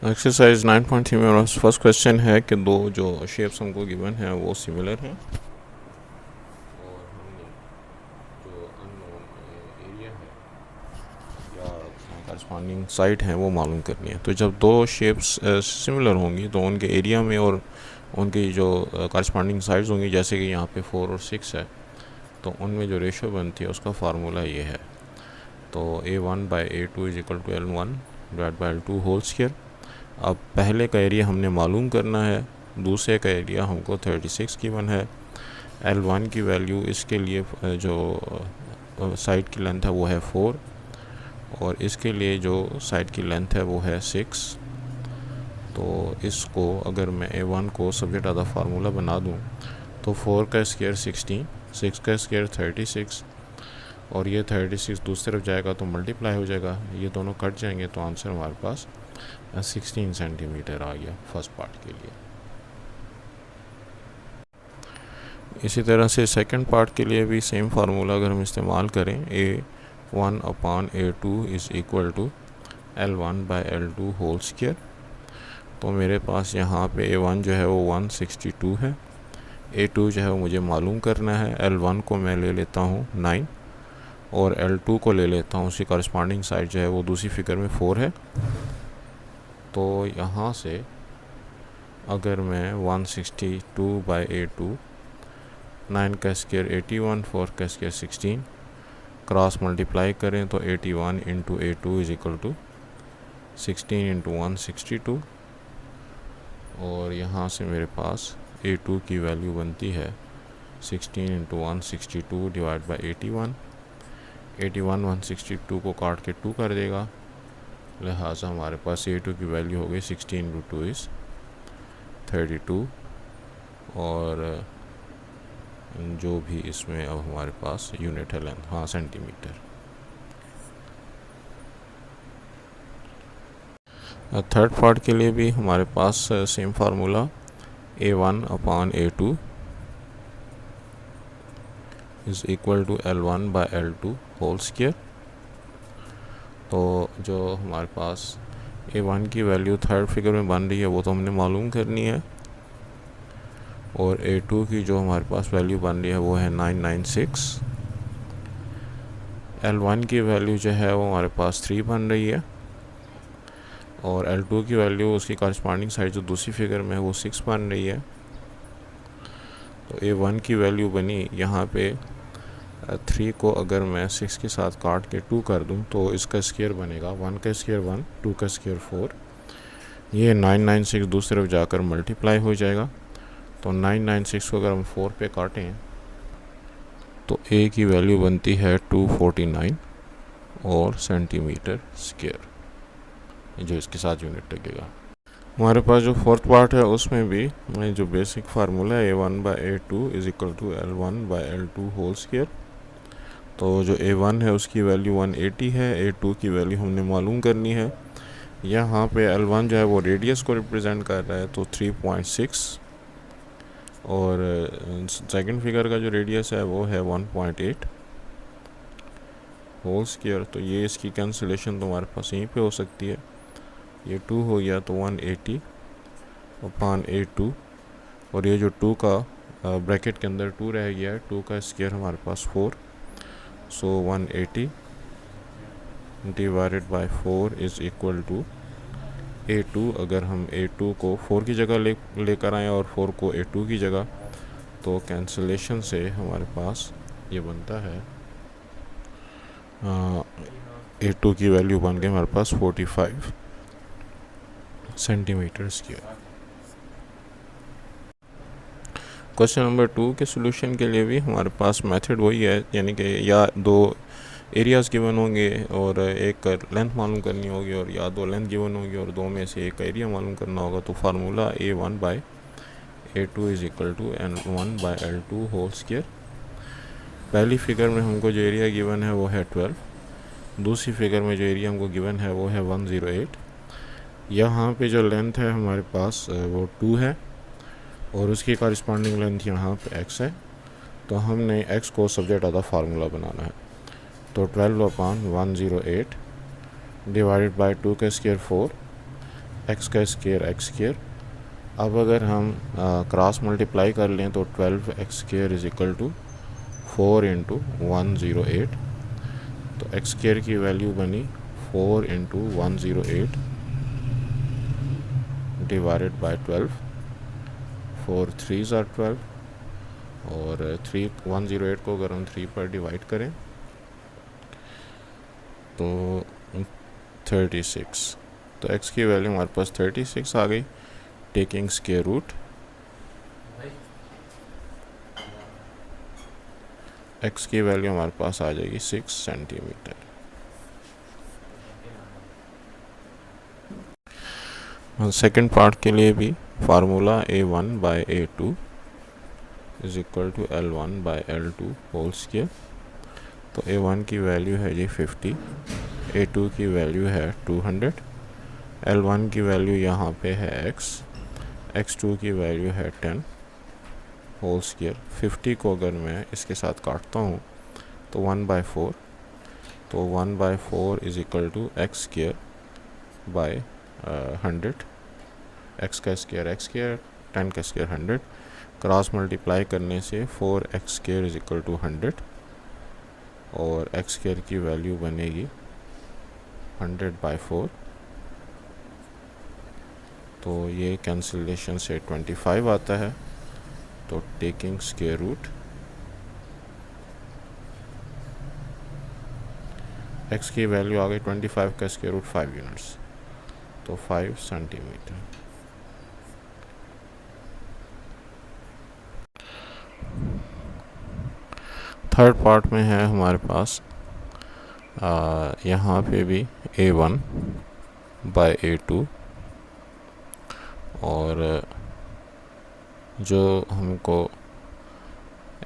Exercise 9.3 में first question है कि दो जो शेप्स हमको गिवन है वो सिमिलर हैं और हमने जो अननोन एरिया है या करस्पॉन्डिंग साइड है वो मालूम करनी है। तो जब दो शेप्स सिमिलर होंगी तो उनके एरिया में और उनकी जो करस्पॉन्डिंग साइड्स होंगी, जैसे कि यहाँ पे 4 और 6 है, तो उनमें जो रेशो बनती है उसका फार्मूला ये है। तो A1/A2 is equal to L1 divide by L2 whole square. अब पहले का एरिया हमने मालूम करना है, दूसरे का एरिया हमको 36 गिवन है। L1 की वैल्यू इसके लिए जो साइड की लेंथ है वो है 4 और इसके लिए जो साइड की लेंथ है वो है 6। तो इसको अगर मैं A1 को सब्जेक्ट आधा फार्मूला बना दूं तो 4 का स्क्वायर 16, 6 का स्क्वायर 36 और ये 36 दूसरी तरफ जाएगा तो मल्टीप्लाई हो जाएगा, ये दोनों कट जाएंगे तो आंसर हमारे पास 16 सेंटीमीटर आ गया फर्स्ट पार्ट के लिए। इसी तरह से सेकंड पार्ट के लिए भी सेम फार्मूला अगर हम इस्तेमाल करें, A1/A2 is equal to L1/L2 whole square. तो मेरे पास यहाँ पे A1 जो है वो 162 है, A2 जो है वो मुझे मालूम करना है। L1 को मैं ले लेता हूँ 9 और L2 को ले लेता हूँ, उसकी कॉरस्पॉन्डिंग साइड जो है वो दूसरी फिगर में 4 है। तो यहाँ से अगर मैं 162/A2, 9 का स्क्वायर 81, 4 का स्क्वायर 16 क्रॉस मल्टीप्लाई करें तो 81 into A2 is equal to 16 into 162 और यहाँ से मेरे पास A2 की वैल्यू बनती है 16 इंटू 162 डिवाइड बाई 81। 162 को काट के 2 कर देगा, लिहाजा हमारे पास A2 की वैल्यू हो गई 16 इंटू 2 इज़ 32 और जो भी इसमें अब हमारे पास यूनिट है लेंथ, हाँ सेंटीमीटर। थर्ड पार्ट के लिए भी हमारे पास same formula A1/A2 is equal to L1/L2 whole square. तो जो हमारे पास A1 की वैल्यू थर्ड फिगर में बन रही है वो तो हमने मालूम करनी है और A2 की जो हमारे पास वैल्यू बन रही है वो है 996। L1 की वैल्यू जो है वो हमारे पास 3 बन रही है और L2 की वैल्यू उसकी कॉरस्पॉन्डिंग साइड जो दूसरी फिगर में है वो 6 बन रही है। तो A1 की वैल्यू बनी यहाँ पे 3 को अगर मैं 6 के साथ काट के 2 कर दूँ तो इसका स्क्वायर बनेगा 1 का स्क्वायर 1, 2 का स्क्वायर 4, ये 996 दूसरी तरफ जाकर मल्टीप्लाई हो जाएगा। तो 996 को अगर हम 4 पे काटें तो A की वैल्यू बनती है 249 और सेंटीमीटर स्क्वायर, जो इसके साथ यूनिट लगेगा। हमारे पास जो फोर्थ पार्ट है उसमें भी जो बेसिक फार्मूला है A1/A2 is equal to L1/L2 whole square. तो जो A1 है उसकी वैल्यू 180 है, A2 की वैल्यू हमने मालूम करनी है। यहाँ पे L1 जो है वो रेडियस को रिप्रेजेंट कर रहा है तो 3.6 और सेकंड फिगर का जो रेडियस है वो है 1.8 होल स्क्वायर। तो ये इसकी कैंसिलेशन तो हमारे पास यहीं पे हो सकती है, ये 2 हो गया तो 180/A2 और ये जो 2 का ब्रैकेट के अंदर 2 रह गया है, 2 का स्क्वायर हमारे पास 4, so 180 divided by 4 is equal to A2। अगर हम A2 को 4 की जगह लेकर आएँ और 4 को A2 की जगह, तो कैंसिलेशन से हमारे पास ये बनता है A2 की वैल्यू बन गई हमारे पास 45 सेंटीमीटर स्क्वायर। क्वेश्चन नंबर 2 के सोल्यूशन के लिए भी हमारे पास मेथड वही है, यानी कि या दो एरियाज़ गिवन होंगे और एक लेंथ मालूम करनी होगी और या दो लेंथ गिवन होगी और दो में से एक एरिया मालूम करना होगा। तो formula A1/A2 is equal to L1/L2 whole square. पहली फिगर में हमको जो एरिया गिवन है वो है 12, दूसरी फिगर में जो एरिया हमको गिवन है वो है 108। यहाँ पे जो लेंथ है हमारे पास वो 2 है और उसकी कॉरस्पॉन्डिंग लेंथ यहाँ पे x है। तो हमने x को सब्जेक्ट आधा फार्मूला बनाना है। तो 12/108 डिवाइडेड बाई 2 का स्क्वायर 4 एक्स का स्केयर एक्स स्केयर। अब अगर हम क्रॉस मल्टीप्लाई कर लें तो 12x square is equal to 4 into 108। तो एक्स स्केयर की वैल्यू बनी 4 into 108 divided by 12। 4 3s are 12 और 108 को अगर हम 3 पर डिवाइड करें तो 36। तो x की वैल्यू हमारे पास 36 आ गई टेकिंग स्क्वायर रूट। x की वैल्यू हमारे पास आ जाएगी 6 सेंटीमीटर। सेकंड पार्ट के लिए भी formula a1/a2 is equal to L1/L2 whole square. तो a1 की वैल्यू है जी 50, a2 की वैल्यू है 200, L1 की वैल्यू यहाँ पे है x, x2 की वैल्यू है 10 होल स्क्वायर। 50 को अगर मैं इसके साथ काटता हूँ तो 1/4, तो 1/4 is equal to x square by 100। X का स्क्वायर एक्स स्क्वायर, 10 का स्क्वायर 100। क्रॉस मल्टीप्लाई करने से 4x square is equal to 100 और एक्स स्क्वायर की वैल्यू बनेगी 100/4। तो ये कैंसिलेशन से 25 आता है। तो टेकिंग स्क्वायर रूट x की वैल्यू आ गई 25 का स्क्वायर रूट 5 यूनिट्स, तो 5 सेंटीमीटर। थर्ड पार्ट में है हमारे पास यहाँ पे भी a1/a2 और जो हमको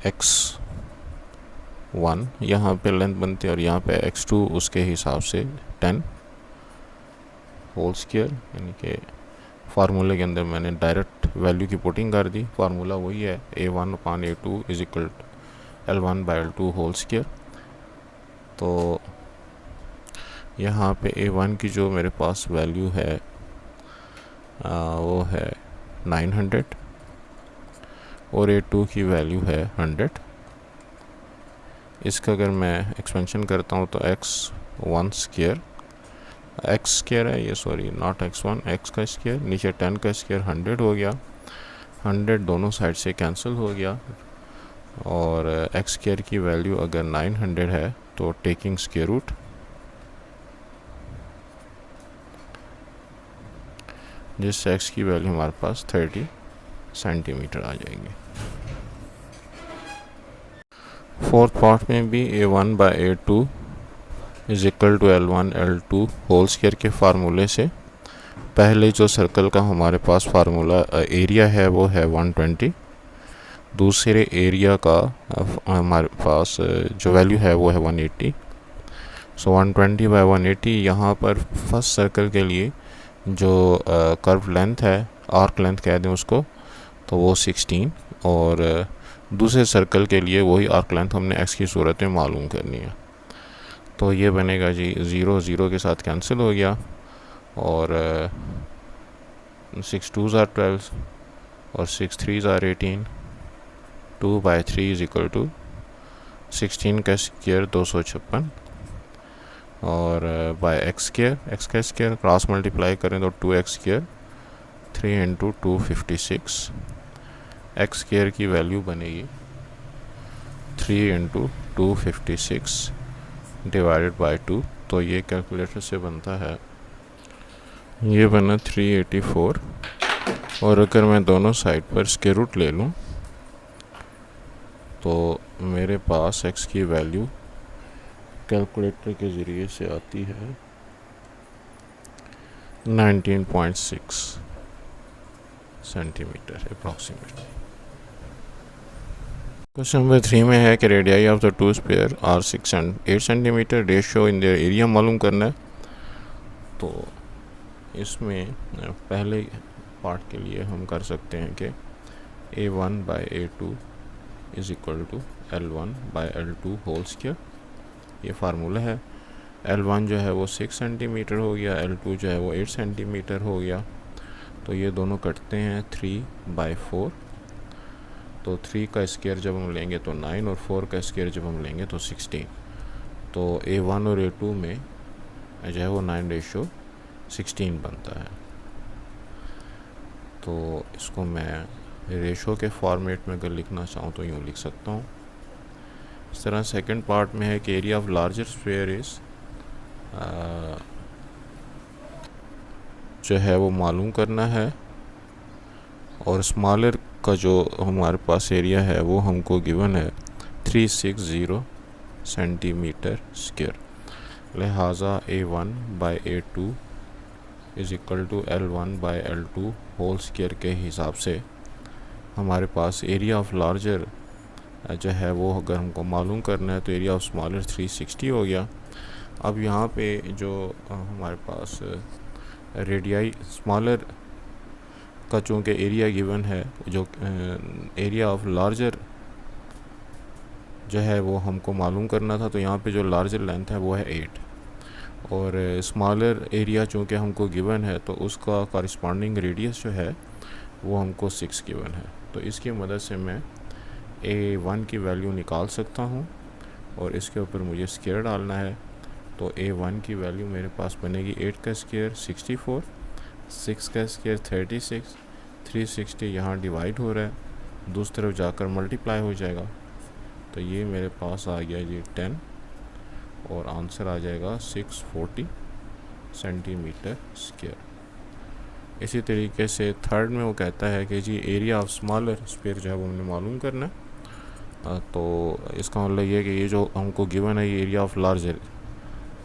x1 यहाँ पे लेंथ बनती है और यहाँ पे x2 उसके हिसाब से 10 होल स्क्वायर, यानी कि फार्मूले के अंदर मैंने डायरेक्ट वैल्यू की पुटिंग कर दी। फार्मूला वही है a1/a2 is equal to L1/L2 whole square. तो यहाँ पे a1 की जो मेरे पास वैल्यू है वो है 900 और a2 की वैल्यू है 100। इसका अगर मैं एक्सपेंशन करता हूँ तो x1 स्क्वायर एक्स स्क्वायर है ये, सॉरी नॉट x1, x का स्क्वायर, नीचे 10 का स्क्वायर 100 हो गया, 100 दोनों साइड से कैंसिल हो गया और एक्स स्क्वायर की वैल्यू अगर 900 है तो टेकिंग स्क्वायर रूट जिससे x की वैल्यू हमारे पास 30 सेंटीमीटर आ जाएगी। फोर्थ पार्ट में भी a1/a2 is equal to L1/L2 whole square के फार्मूले से पहले जो सर्कल का हमारे पास फार्मूला एरिया है वो है 120, दूसरे एरिया का हमारे पास जो वैल्यू है वो है 180। सो 120/180 यहाँ पर फर्स्ट सर्कल के लिए जो कर्व लेंथ है, आर्क लेंथ कह दें उसको, तो वो 16 और दूसरे सर्कल के लिए वही आर्क लेंथ हमने x की सूरत में मालूम करनी है। तो ये बनेगा जी 0 0 के साथ कैंसिल हो गया और 6 2s आर 12 और 6 3s are 18। 2/3 is equal to 16 का स्क्वायर 256 और बाय एक्स स्क्वायर, एक्स का स्क्वायर क्रॉस मल्टीप्लाई करें तो 2x square 3 into 256। X square की वैल्यू बनेगी 3 इंटू 256 डिवाइडेड बाय 2। तो ये कैलकुलेटर से बनता है, ये बना 384 और अगर मैं दोनों साइड पर स्क्वायर रूट ले लूँ तो मेरे पास x की वैल्यू कैलकुलेटर के ज़रिए से आती है 19.6 सेंटीमीटर अप्रॉक्सीमेटली। क्वेश्चन नंबर 3 में है कि radii of the two sphere are 6 and 8 centimetre, ratio in their area मालूम करना है। तो इसमें पहले पार्ट के लिए हम कर सकते हैं कि a1/a2 is equal to L1/L2 whole square, ये फार्मूला है। L1 जो है वो 6 सेंटीमीटर हो गया, L2 जो है वो 8 सेंटीमीटर हो गया। तो ये दोनों कटते हैं 3/4। तो 3 का स्क्वायर जब हम लेंगे तो 9 और 4 का स्क्वायर जब हम लेंगे तो 16। तो A1 और A2 में जो है वो 9:16 बनता है। तो इसको मैं रेशो के फॉर्मेट में अगर लिखना चाहूँ तो यूँ लिख सकता हूँ। इस तरह सेकंड पार्ट में है कि area of larger sphere is जो है वो मालूम करना है, और स्मॉलर का जो हमारे पास एरिया है वो हमको गिवन है 360 सेंटीमीटर स्क्वायर। लिहाजा A1/A2 is equal to L1/L2 whole square के हिसाब से हमारे पास एरिया ऑफ लार्जर जो है वो अगर हमको मालूम करना है तो एरिया ऑफ स्मॉलर 360 हो गया। अब यहाँ पे जो हमारे पास रेडियाई स्मॉलर का चूँकि एरिया गिवन है, जो एरिया ऑफ लार्जर जो है वो हमको मालूम करना था, तो यहाँ पे जो लार्जर लेंथ है वो है 8, और स्मॉलर एरिया चूँकि हमको गिवन है तो उसका कॉरस्पॉन्डिंग रेडियस जो है वो हमको 6 गिवन है। तो इसकी मदद से मैं A1 की वैल्यू निकाल सकता हूँ और इसके ऊपर मुझे स्क्वायर डालना है। तो A1 की वैल्यू मेरे पास बनेगी 8 का स्क्वायर 64, 6 का स्क्वायर 36, 360 यहाँ डिवाइड हो रहा है, दूसरी तरफ जाकर मल्टीप्लाई हो जाएगा। तो ये मेरे पास आ गया जी 10, और आंसर आ जाएगा 640 सेंटीमीटर स्क्वायर। इसी तरीके से थर्ड में वो कहता है कि जी एरिया ऑफ स्मॉलर स्फीयर जो है वो हमने मालूम करना है। तो इसका मतलब ये है कि ये जो हमको गिवन है ये एरिया ऑफ लार्जर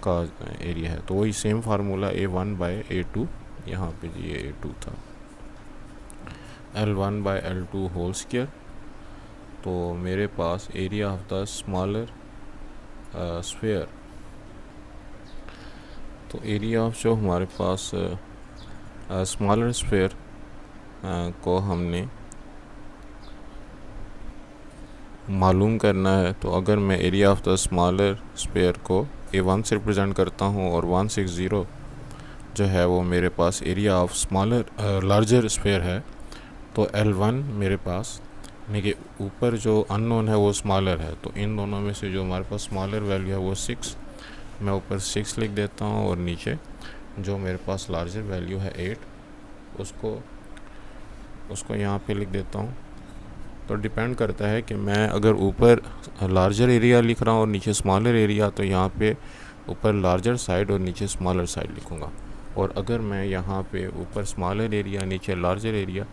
का एरिया है। तो वही सेम फार्मूला A1/A2, यहाँ पे जी ये A2 था, L1/L2 होल स्क्वायर। तो मेरे पास area of the smaller sphere, तो एरिया ऑफ जो हमारे पास स्मॉलर स्फीयर को हमने मालूम करना है, तो अगर मैं area of the smaller sphere को A1 से रिप्रेजेंट करता हूँ और 160 जो है वो मेरे पास area of smaller larger sphere है, तो L1 मेरे पास यानी कि ऊपर जो अननोन है वो स्मॉलर है, तो इन दोनों में से जो हमारे पास स्मॉलर वैल्यू है वो 6, मैं ऊपर 6 लिख देता हूँ, और नीचे जो मेरे पास लार्जर वैल्यू है 8 उसको यहाँ पे लिख देता हूँ। तो डिपेंड करता है कि मैं अगर ऊपर लार्जर एरिया लिख रहा हूँ और नीचे स्मॉलर एरिया, तो यहाँ पे ऊपर लार्जर साइड और नीचे स्मॉलर साइड लिखूँगा, और अगर मैं यहाँ पे ऊपर स्मॉलर एरिया नीचे लार्जर एरिया,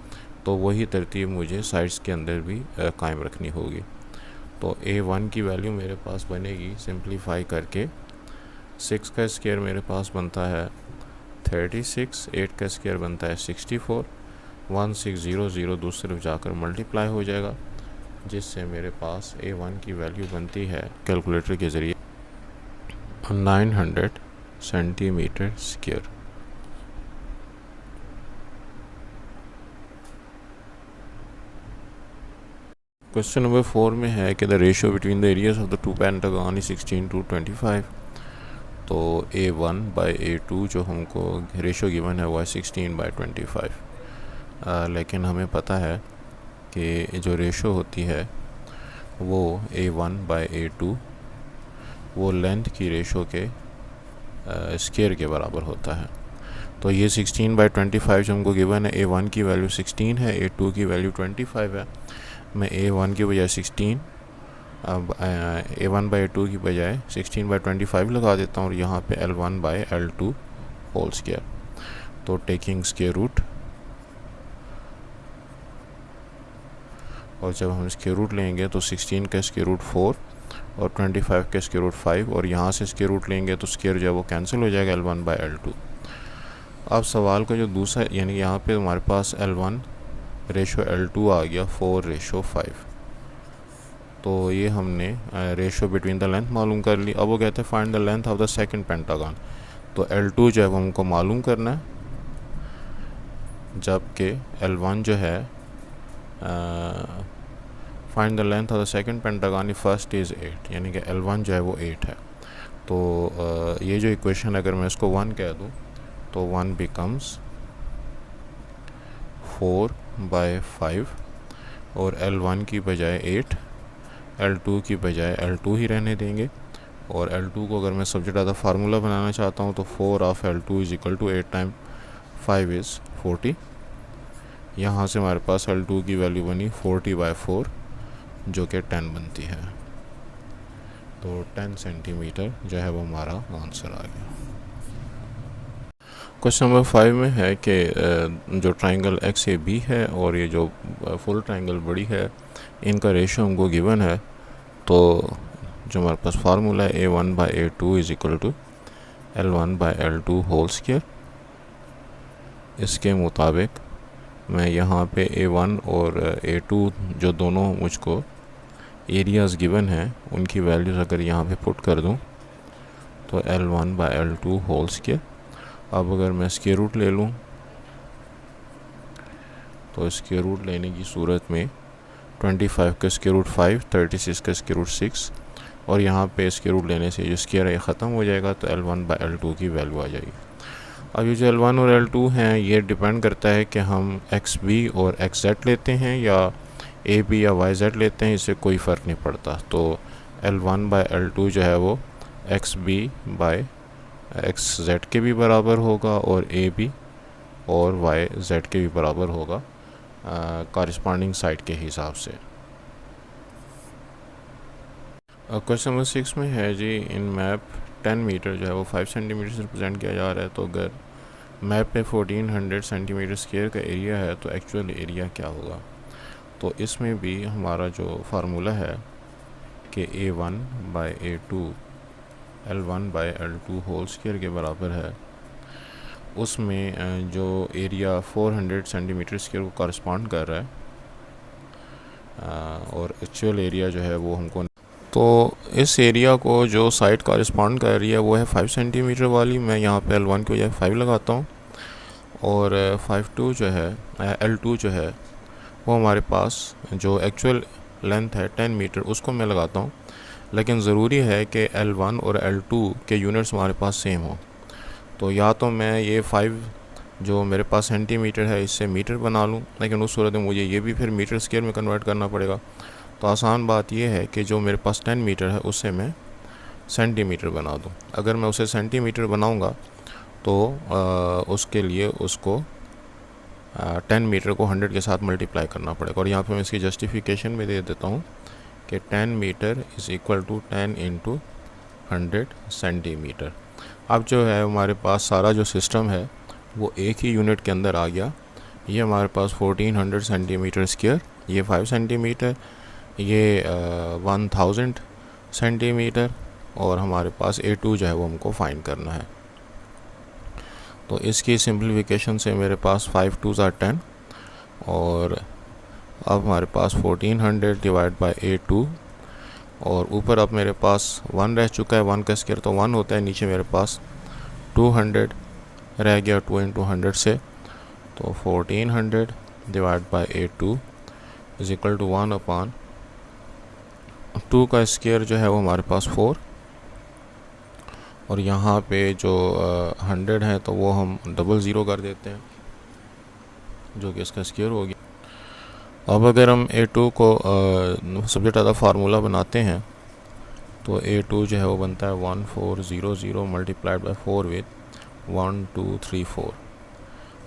तो वही तरतीब मुझे साइड्स के अंदर भी कायम रखनी होगी। तो A1 की वैल्यू मेरे पास बनेगी सिंप्लीफाई करके 6 का स्क्वायर मेरे पास बनता है 36, 8 का स्क्वायर बनता है 64, 1600 दूसरी तरफ जाकर मल्टीप्लाई हो जाएगा, जिससे मेरे पास A1 की वैल्यू बनती है कैलकुलेटर के ज़रिए 900 सेंटीमीटर स्क्वायर। क्वेश्चन नंबर 4 में है कि the ratio between the areas of the to pentagon is 16:25। तो A1/A2 जो हमको रेशियो गिवन है वो है 16/25। लेकिन हमें पता है कि जो रेशियो होती है वो A1/A2 वो लेंथ की रेशियो के स्क्वायर के बराबर होता है। तो ये 16/25 जो हमको गिवन है, A1 की वैल्यू 16 है, A2 की वैल्यू 25 है। मैं A1 की बजाय 16, अब A1/A2 की बजाय 16/25 लगा देता हूँ, और यहाँ पे L1/L2 होल स्क्वायर। तो टेकिंग स्क्वायर रूट, और जब हम स्क्वायर रूट लेंगे तो 16 का स्क्वायर रूट 4 और 25 का स्क्वायर रूट 5, और यहाँ से स्क्वायर रूट लेंगे तो स्क्वायर जो है वो कैंसिल हो जाएगा L1/L2। अब सवाल का जो दूसरा, यानी यहाँ पे हमारे पास L1/L2 आ गया 4/5। तो ये हमने रेशियो बिटवीन द लेंथ मालूम कर ली। अब वो कहते हैं find the length of the second pentagon. तो L2 जो है वो हमको मालूम करना है, जबकि L1 जो है find the length of the second pentagon, first is 8, यानी कि L1 जो है वो 8 है। तो ये जो इक्वेशन अगर मैं इसको 1 कह दूँ तो 1 बिकम्स 4/5 और L1 की बजाय 8, L2 की बजाय L2 ही रहने देंगे। और L2 को अगर मैं सबसे ज़्यादा फार्मूला बनाना चाहता हूँ तो 4 of L2 is equal to 8 time 5 is 40। यहाँ से हमारे पास L2 की वैल्यू बनी 40/4 जो कि 10 बनती है। तो 10 सेंटीमीटर जो है वो हमारा आंसर आ गया। क्वेश्चन नंबर 5 में है कि जो ट्राइंगल एक्स ए बी है और ये जो फुल ट्राइंगल बड़ी है, इनका रेशियो हमको गिवन है। तो जो हमारे पास फार्मूला है A1/A2 is equal to L1/L2 whole square, इसके मुताबिक मैं यहाँ पे A1 और A2 जो दोनों मुझको एरियाज़ गिवन हैं उनकी वैल्यूज़ अगर यहाँ पे पुट कर दूँ तो L1/L2 होल स्क्वायर। अब अगर मैं स्क्वायर रूट ले लूँ तो स्क्वायर रूट लेने की सूरत में 25 का स्क्वायर रूट 5, 36 का स्क्वायर रूट 6 और यहाँ पे स्क्वायर रूट लेने से जो स्क्वायर है ख़त्म हो जाएगा तो L1/L2 की वैल्यू आ जाएगी। अब ये जो L1 और L2 हैं ये डिपेंड करता है कि हम XB और XZ लेते हैं या AB या YZ लेते हैं, इससे कोई फ़र्क नहीं पड़ता। तो L1/L2 जो है वो XB/XZ के भी बराबर होगा और AB और YZ के भी बराबर होगा कॉरस्पॉन्डिंग साइड के हिसाब से। क्वेश्चन नंबर 6 में है जी, इन मैप 10 मीटर जो है वो 5 सेंटीमीटर से रिप्रेजेंट किया जा रहा है। तो अगर मैप पे 1400 सेंटीमीटर स्क्वायर का एरिया है तो एक्चुअल एरिया क्या होगा। तो इसमें भी हमारा जो फार्मूला है कि A1/A2 L1/L2 होल स्क्वायर के बराबर है, उसमें जो एरिया 400 सेंटीमीटर स्क्वायर को कॉरस्पॉन्ड कर रहा है और एक्चुअल एरिया जो है वो हमको, तो इस एरिया को जो साइड कॉरस्पॉन्ड कर रही है वो है 5 सेंटीमीटर वाली। मैं यहाँ पे L1 की वजह 5 लगाता हूँ और 5/2 जो है L2 जो है वो हमारे पास जो एक्चुअल लेंथ है 10 मीटर उसको मैं लगाता हूँ। लेकिन ज़रूरी है कि L1 और L2 के यूनिट्स हमारे पास सेम हो। तो या तो मैं ये 5 जो मेरे पास सेंटीमीटर है इससे मीटर बना लूँ, लेकिन उस सूरत में मुझे ये भी फिर मीटर स्क्वायर में कन्वर्ट करना पड़ेगा। तो आसान बात यह है कि जो मेरे पास 10 मीटर है उससे मैं सेंटीमीटर बना दूँ। अगर मैं उसे सेंटीमीटर बनाऊँगा तो उसके लिए उसको 10 मीटर को 100 के साथ मल्टीप्लाई करना पड़ेगा। और यहाँ पे मैं इसकी जस्टिफिकेशन भी दे देता हूँ कि 10 metre is equal to 10 × 100 centimetre. अब जो है हमारे पास सारा जो सिस्टम है वो एक ही यूनिट के अंदर आ गया। ये हमारे पास 1400 सेंटीमीटर स्क्वायर, ये 5 सेंटीमीटर, ये 1000 सेंटीमीटर और हमारे पास A2 जो है वो हमको फाइंड करना है। तो इसकी सिंप्लीफिकेशन से मेरे पास 5 2s are 10 और अब हमारे पास 1400 डिवाइड बाय A2 और ऊपर अब मेरे पास 1 रह चुका है, 1 का स्क्वायर तो 1 होता है, नीचे मेरे पास 200 रह गया 2 × 100 से। तो 1400 divide by A2 is equal to 1/2 का स्क्वायर जो है वो हमारे पास 4 और यहाँ पे जो 100 है तो वो हम 00 कर देते हैं जो कि इसका स्क्वायर हो गया। अब अगर हम A2 को सबसे ज़्यादा फार्मूला बनाते हैं तो A2 जो है वो बनता है 1400 मल्टीप्लाइड बाय 4 विद 1 2 3 4।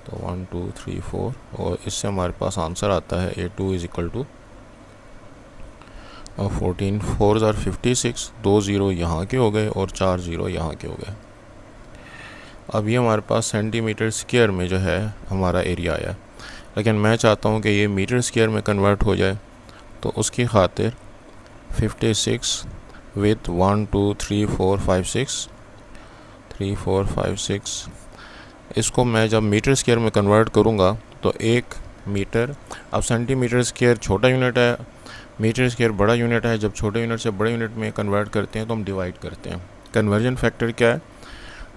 तो 1 2 3 4 और इससे हमारे पास आंसर आता है A2 is equal to 14 4s are 56, 2 0 यहाँ के हो गए और 4 0 यहाँ के हो गए। अब ये हमारे पास सेंटीमीटर स्क्वायर में जो है हमारा एरिया आया, लेकिन मैं चाहता हूँ कि ये मीटर स्क्वायर में कन्वर्ट हो जाए। तो उसकी खातिर 56 विथ 1 2 3 4 5 6 3 4 5 6 इसको मैं जब मीटर स्क्वायर में कन्वर्ट करूँगा तो 1 मीटर, अब सेंटीमीटर स्क्वायर छोटा यूनिट है, मीटर स्क्वायर बड़ा यूनिट है। जब छोटे यूनिट से बड़े यूनिट में कन्वर्ट करते हैं तो हम डिवाइड करते हैं। कन्वर्जन फैक्टर क्या है,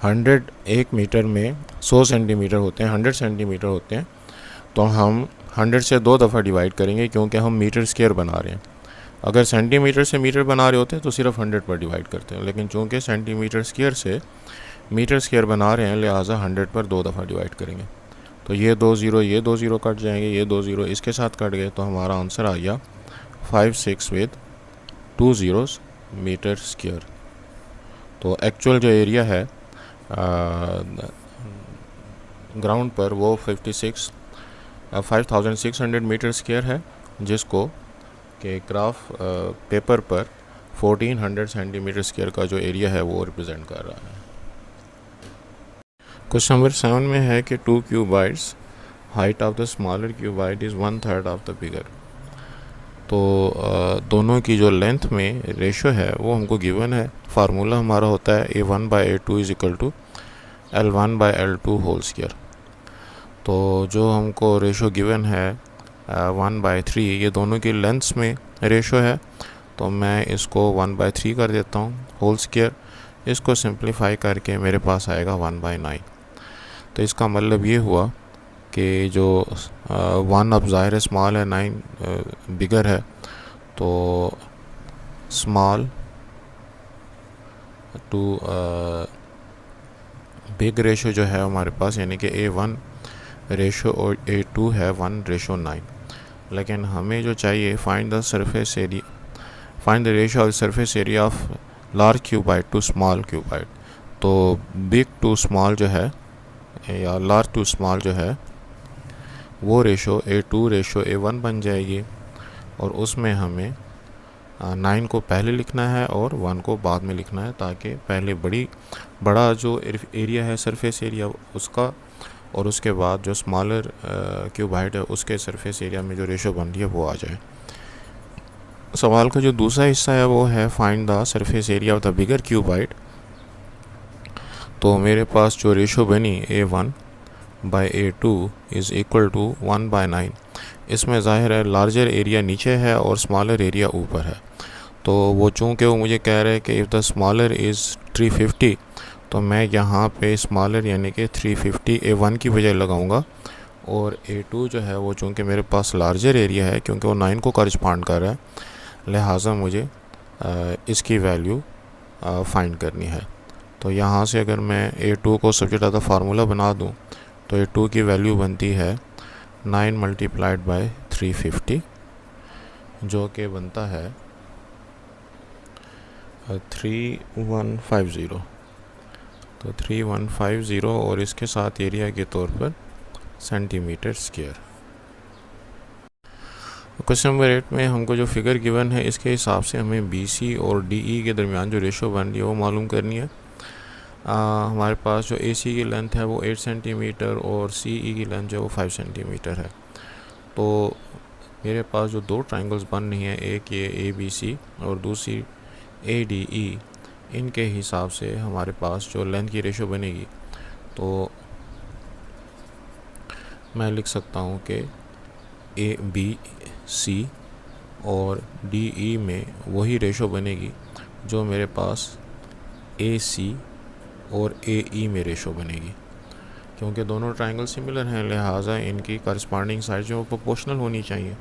100 1 मीटर में 100 सेंटीमीटर होते हैं, 100 सेंटीमीटर होते हैं। तो हम 100 से 2 दफ़ा डिवाइड करेंगे क्योंकि हम मीटर स्क्वायर बना रहे हैं। अगर सेंटीमीटर से मीटर बना रहे होते हैं तो सिर्फ 100 पर डिवाइड करते हैं, लेकिन चूँकि सेंटीमीटर स्क्वायर से मीटर स्क्वायर बना रहे हैं लिहाजा 100 पर 2 दफ़ा डिवाइड करेंगे। तो ये 2 ज़ीरो, ये 2 ज़ीरो कट जाएंगे, ये 2 ज़ीरो इसके साथ कट गए, तो हमारा आंसर आ गया 56 विद 2 ज़ीरोज़ मीटर स्क्वायर। तो एक्चुअल जो एरिया है ग्राउंड पर वो 5600 मीटर स्क्वायर है, जिसको के ग्राफ पेपर पर 1400 सेंटीमीटर स्क्वायर का जो एरिया है वो रिप्रेजेंट कर रहा है। क्वेश्चन नंबर 7 में है कि 2 cuboids height of the smaller cuboid is 1/3 of the bigger. तो दोनों की जो लेंथ में रेशो है वो हमको गिवन है। फार्मूला हमारा होता है A1/A2 is equal to L1/L2 whole square. तो जो हमको रेशो गिवन है 1/3, ये दोनों की लेंथ्स में रेशो है, तो मैं इसको 1/3 कर देता हूँ होल स्क्वायर। इसको सिंप्लीफाई करके मेरे पास आएगा 1/9। तो इसका मतलब ये हुआ कि जो 1 अब ज़ाहिर है स्मॉल है, 9 बिगर है, तो स्मॉल टू बिग रेशो जो है हमारे पास, यानी कि A1 रेशो और A2 है 1/9। लेकिन हमें जो चाहिए find the surface area, find the ratio of surface area of large cuboid to small cuboid. तो बिग टू स्मॉल जो है या लार्ज टू स्मॉल जो है वो रेशो A2 रेशो A1 बन जाएगी, और उसमें हमें 9 को पहले लिखना है और 1 को बाद में लिखना है, ताकि पहले बड़ा जो एरिया है सरफेस एरिया उसका, और उसके बाद जो स्मॉलर क्यूबाइड है उसके सरफेस एरिया में जो रेशो बन रही है वो आ जाए। सवाल का जो दूसरा हिस्सा है वो है find the surface area of the bigger cuboid. तो मेरे पास जो रेशो बनी A1/A2 इज़ इक्वल टू 1/9। इसमें ज़ाहिर है लार्जर एरिया नीचे है और स्मॉलर एरिया ऊपर है। तो वो चूँकि वो मुझे कह रहे हैं कि इफ़ द स्मॉलर इज़ 350, तो मैं यहाँ पे स्मॉलर यानी कि 350 A1 की बजाय लगाऊंगा, और A2 जो है वो चूँकि मेरे पास लार्जर एरिया है क्योंकि वो 9 को करस्पॉन्ड कर रहा है, लिहाजा मुझे इसकी वैल्यू फाइंड करनी है। तो यहाँ से अगर मैं A2 को सबसे ज़्यादा फार्मूला बना दूँ तो A2 की वैल्यू बनती है 9 मल्टीप्लाइड बाय 350, जो कि बनता है 3150। तो 3150 और इसके साथ एरिया के तौर पर सेंटीमीटर स्क्वायर। क्वेश्चन नंबर 8 में हमको जो फिगर गिवन है इसके हिसाब से हमें BC और DE के दरमियान जो रेशो बन रही है वो मालूम करनी है। हमारे पास जो AC की लेंथ है वो 8 सेंटीमीटर और CE की लेंथ जो है वो 5 सेंटीमीटर है। तो मेरे पास जो दो ट्रायंगल्स बन रही हैं, एक ये ABC और दूसरी ADE, इनके हिसाब से हमारे पास जो लेंथ की रेशो बनेगी, तो मैं लिख सकता हूँ कि ABC और DE में वही रेशो बनेगी जो मेरे पास AC और AE में रेशो बनेगी। क्योंकि दोनों ट्रायंगल सिमिलर हैं, लिहाजा इनकी करस्पॉन्डिंग साइड जो प्रोपोर्शनल होनी चाहिए।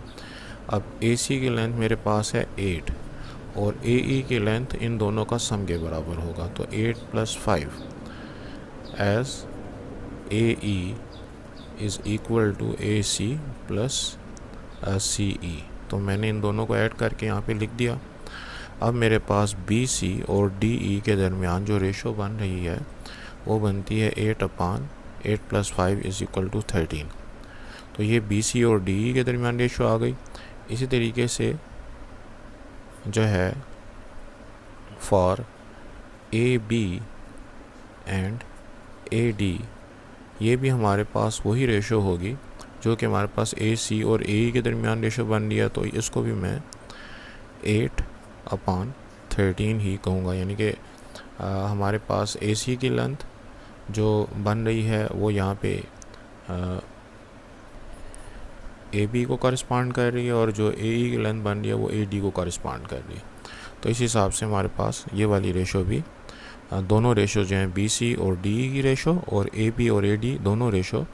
अब AC की लेंथ मेरे पास है 8 और AE की लेंथ इन दोनों का सम के बराबर होगा, तो 8 + 5 edge AE is equal to AC plus CE। तो मैंने इन दोनों को ऐड करके यहाँ पे लिख दिया। अब मेरे पास BC और DE के दरमियान जो रेशो बन रही है वो बनती है 8/8 + 5 इज़ इक्वल टू 13। तो ये BC और DE के दरमियान रेशो आ गई। इसी तरीके से जो है फॉर AB एंड AD, ये भी हमारे पास वही रेशो होगी जो कि हमारे पास AC और AE के दरमियान रेशो बन रही है। तो इसको भी मैं 8/13 ही कहूँगा, यानी कि हमारे पास AC की लेंथ जो बन रही है वो यहाँ पे AB को करस्पॉन्ड कर रही है, और जो AE की लेंथ बन रही है वो AD को करस्पॉन्ड कर रही है। तो इस हिसाब से हमारे पास ये वाली रेशो भी, दोनों रेशो जो हैं BC और DE की रेशो और AB और AD दोनों रेशो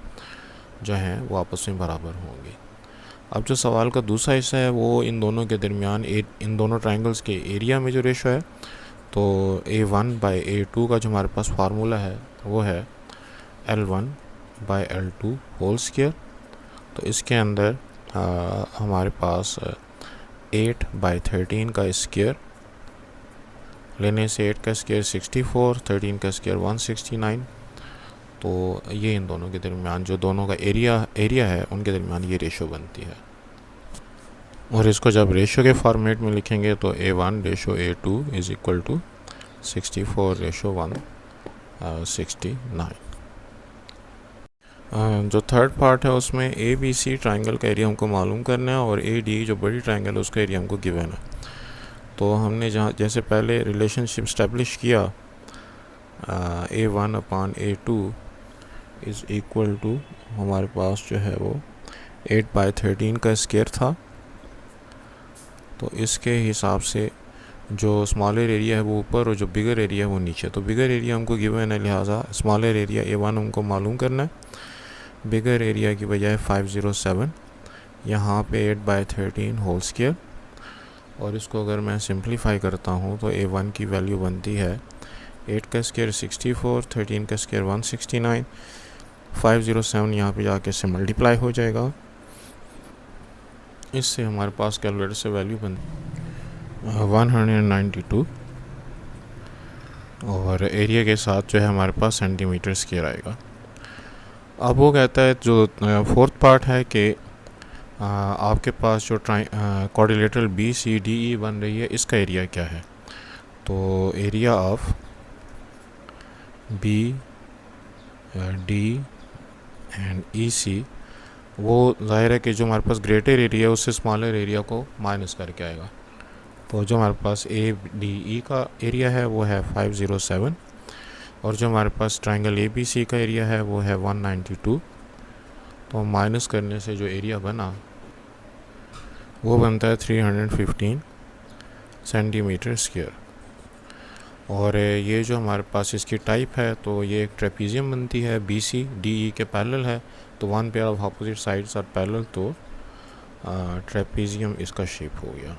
जो हैं वो आपस में बराबर होंगे। अब जो सवाल का दूसरा हिस्सा है वो इन दोनों के दरमियान इन दोनों ट्रायंगल्स के एरिया में जो रेशो है, तो A1/A2 का जो हमारे पास फार्मूला है वो है L1/L2 होल स्क्वायर। तो इसके अंदर हमारे पास 8/13 का स्क्वायर लेने से 8 का स्क्वायर 64, 13 का स्क्वायर 169। तो ये इन दोनों के दरमियान जो दोनों का एरिया है उनके दरमियान ये रेशो बनती है। और इसको जब रेशो के फॉर्मेट में लिखेंगे तो A1/A2 इज़ इक्वल टू 64/169। जो थर्ड पार्ट है उसमें ABC ट्रायंगल का एरिया हमको मालूम करना है और AD जो बड़ी ट्रायंगल है उसका एरिया हमको गिवन है। तो हमने जैसे पहले रिलेशनशिप स्टैब्लिश किया, A1/A2 इज़ इक्वल टू हमारे पास जो है वो 8/13 का स्क्वायर था। तो इसके हिसाब से जो स्मॉलर एरिया है वो ऊपर और जो बिगर एरिया है वो नीचे। तो बिगर एरिया हमको गिवन है, लिहाजा स्मॉलर एरिया A1 हमको मालूम करना है। बिगर एरिया की बजाय 507, यहाँ पे 8/13 होल स्क्वायर। और इसको अगर मैं सिंप्लीफाई करता हूँ तो A1 की वैल्यू बनती है 8 का स्क्वायर 64, 13 का स्क्वायर 169, 507 यहाँ पे जाके से मल्टीप्लाई हो जाएगा। इससे हमारे पास कैलकुलेटर से वैल्यू बनती 192 और एरिया के साथ जो है हमारे पास सेंटीमीटर स्क्वायर आएगा। अब वो कहता है जो फोर्थ पार्ट है कि आपके पास जो क्वाड्रिलेटरल BCDE बन रही है इसका एरिया क्या है। तो area of BD and EC वो ज़ाहिर है कि जो हमारे पास ग्रेटर एरिया है उससे स्मॉलर एरिया को माइनस करके आएगा। तो जो हमारे पास ADE का एरिया है वो है 507 और जो हमारे पास ट्रायंगल ABC का एरिया है वो है 192। तो माइनस करने से जो एरिया बना वो बनता है 315 सेंटीमीटर स्क्वायर। और ये जो हमारे पास इसकी टाइप है तो ये एक ट्रेपीजियम बनती है, BCDE के पैरेलल है। तो one pair of opposite sides are parallel, तो ट्रेपीजियम इसका शेप हो गया।